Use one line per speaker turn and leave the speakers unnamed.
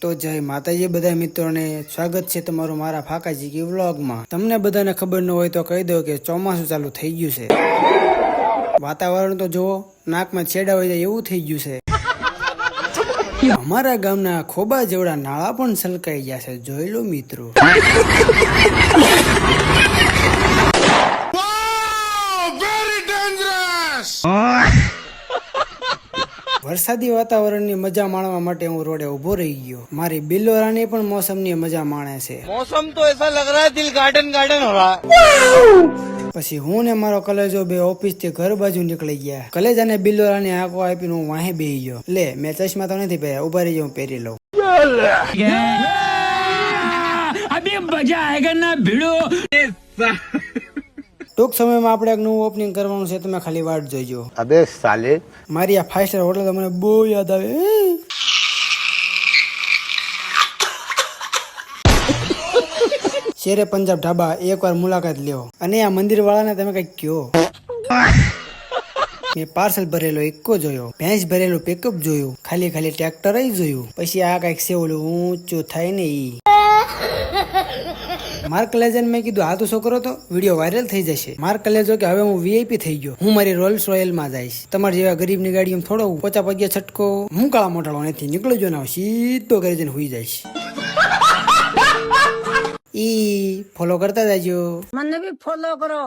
તો જય માતાજી બધા મિત્રોને સ્વાગત છે તમારું મારા ફાકાજી કી વ્લોગમાં। તમને બધાને ખબર ન હોય તો કહી દો કે ચોમાસું ચાલુ થઈ ગયું છે। વાતાવરણ તો જુઓ, નાકમાં છેડા હોય જાય એવું થઈ ગયું છે। અમારા ગામના ખોબા જેવડા નાળા પણ છલકાઈ ગયા છે, જોઈ લો મિત્રો। વરસાદી વાતાવરણની મજા માણવા માટે હું રોડે ઉભો રહી ગયો। મારી બિલ્લોરાની પણ મોસમની મજા માણે છે।
मौसम तो ऐसा लग रहा है दिल गार्डन गार्डन हो रहा है।
પછી હું ને મારો કલેજો બે ઓફિસ થી ઘર બાજુ નીકળી ગયા। કલેજાને બિલ્લોરાની આંખો આપીને હું વાહે બેહી ગયો। લે મેં ચશ્મા તો નથી પહેર્યા, ઉભા રહી હું પહેરી લઉં।
अभी मजा आएगा ना भिड़ो।
ટૂંક સમયમાં આપણે એક નવું ઓપનિંગ કરવાનું છે, તમે ખાલી વાટ જોઈજો।
अबे साले
મારી આ 5 સ્ટાર હોટલ તો મને બહુ યાદ આવે। શેરે પંજાબ ઢાબા એકવાર મુલાકાત લ્યો અને આ મંદિર વાળાને તમે કઈક કહો। મેં પાર્સલ ભરેલો ઇક્કો જોયો, ભેંસ ભરેલું પિકઅપ જોયું, ખાલી ખાલી ટ્રેક્ટર જોયું, પછી આ કઈક છે ઓલું ઊંચું થાય ને ઈ। માર્ક લેજન મેં કીધું આ તો છોકરો તો વિડીયો વાયરલ થઈ જશે। માર્ક લેજો કે હવે હું વીઆઈપી થઈ ગયો, હું મારી રોલ્સ રોયલ માં જઈશ। તમારા જેવા ગરીબની ગાડીમાં થોડો પોચા પગ્યા છટકો, હું કાળા મોટાળો નથી, નીકળી જો ના સીધો કરી જઈને હુઈ જઈશ। ઈ ફોલો કરતા જાજો,
મને भी फॉलो करो।